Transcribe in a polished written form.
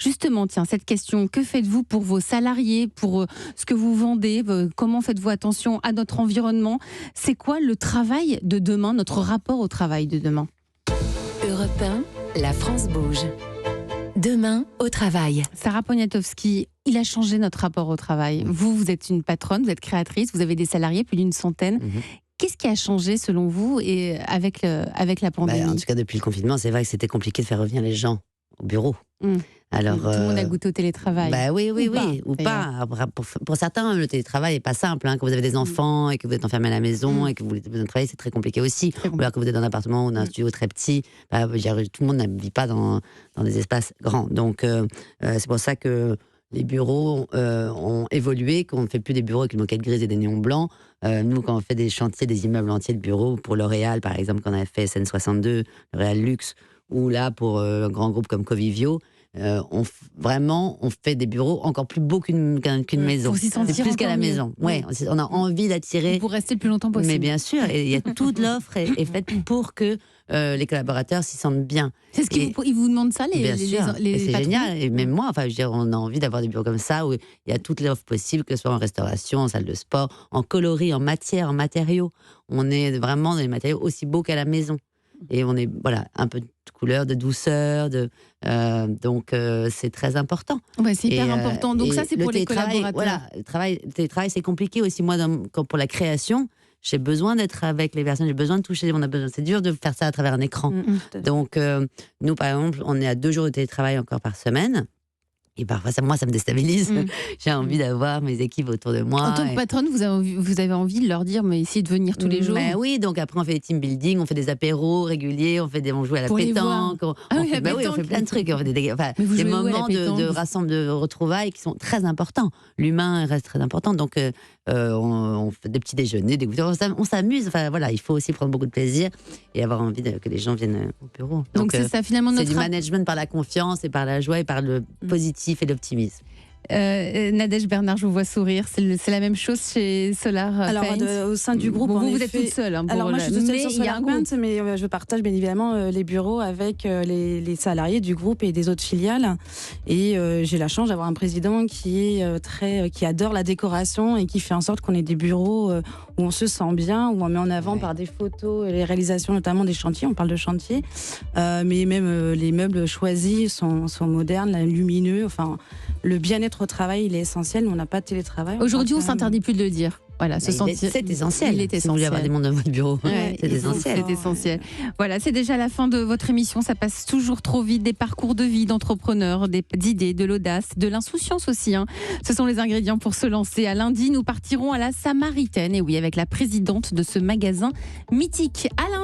Justement, tiens, cette question, que faites-vous pour vos salariés, pour ce que vous vendez, comment faites-vous attention à notre environnement? C'est quoi le travail de demain, notre rapport au travail de demain? Europe 1, la France bouge. Demain, au travail. Sarah Poniatowski, il a changé notre rapport au travail. Vous êtes une patronne, vous êtes créatrice, vous avez des salariés, plus d'une centaine. Qu'est-ce qui a changé selon vous et avec la pandémie? En tout cas, depuis le confinement, c'est vrai que c'était compliqué de faire revenir les gens au bureau. Alors, tout le monde a goûté au télétravail. Oui, ou pas. Après, pour certains, le télétravail n'est pas simple. Quand vous avez des enfants et que vous êtes enfermé à la maison et que vous voulez travailler, c'est très compliqué aussi. Ou alors que vous êtes dans un appartement ou dans un studio très petit, tout le monde ne vit pas dans des espaces grands. Donc, c'est pour ça que les bureaux ont évolué, qu'on ne fait plus des bureaux avec une moquette grise et des néons blancs. Nous, quand on fait des chantiers, des immeubles entiers de bureaux, pour L'Oréal, par exemple, qu'on a fait SN62, L'Oréal Luxe, ou là, pour un grand groupe comme Covivio, on fait des bureaux encore plus beaux qu'une maison. C'est plus qu'à la maison. On a envie d'attirer. Pour rester le plus longtemps possible. Mais bien sûr, et il y a toute l'offre est faite pour que les collaborateurs s'y sentent bien. C'est ce qu'ils vous demandent ça, bien sûr. Et c'est génial. Et même moi, on a envie d'avoir des bureaux comme ça où il y a toute l'offre possible, que ce soit en restauration, en salle de sport, en coloris, en matière, en matériaux. On est vraiment dans des matériaux aussi beaux qu'à la maison. Et on est un peu de couleur, de douceur, donc c'est très important. C'est hyper important. Donc ça, c'est pour les collaborateurs. Le télétravail, c'est compliqué aussi. Moi, pour la création, j'ai besoin d'être avec les personnes, j'ai besoin de toucher. C'est dur de faire ça à travers un écran. Donc nous, par exemple, on est à 2 jours de télétravail encore par semaine. Et parfois, ça me déstabilise. J'ai envie d'avoir mes équipes autour de moi. En tant que patronne, vous avez envie de leur dire, mais essayez de venir tous les jours. Oui, donc après, on fait des team building, on fait des apéros réguliers, on joue à la pétanque. On fait plein de trucs. On fait des moments de retrouvailles qui sont très importants. L'humain reste très important. Donc, on fait des petits déjeuners, on s'amuse. Il faut aussi prendre beaucoup de plaisir et avoir envie que les gens viennent au bureau. Donc c'est ça, finalement, c'est du management par la confiance et par la joie et par le positif et l'optimisme. Nadège Bernard, je vous vois sourire. C'est la même chose chez Solar Paint. Alors, au sein du groupe, vous êtes toute seule. Alors moi, je suis toute seule sur Solar Paint, mais je partage bien évidemment les bureaux avec les salariés du groupe et des autres filiales. Et j'ai la chance d'avoir un président qui adore la décoration et qui fait en sorte qu'on ait des bureaux où on se sent bien, où on met en avant par des photos et les réalisations, notamment des chantiers. On parle de chantiers, mais même les meubles choisis sont modernes, lumineux. Enfin, le bien-être au travail, il est essentiel. On n'a pas de télétravail. Aujourd'hui, on ne s'interdit plus de le dire. Voilà, c'est essentiel. Il est essentiel. Sinon, il y avoir des mondes dans votre bureau. C'est essentiel. C'est essentiel. Voilà, c'est déjà la fin de votre émission. Ça passe toujours trop vite. Des parcours de vie d'entrepreneurs, d'idées, de l'audace, de l'insouciance aussi. Ce sont les ingrédients pour se lancer. À lundi, nous partirons à la Samaritaine. Et oui, avec la présidente de ce magasin mythique. À lundi.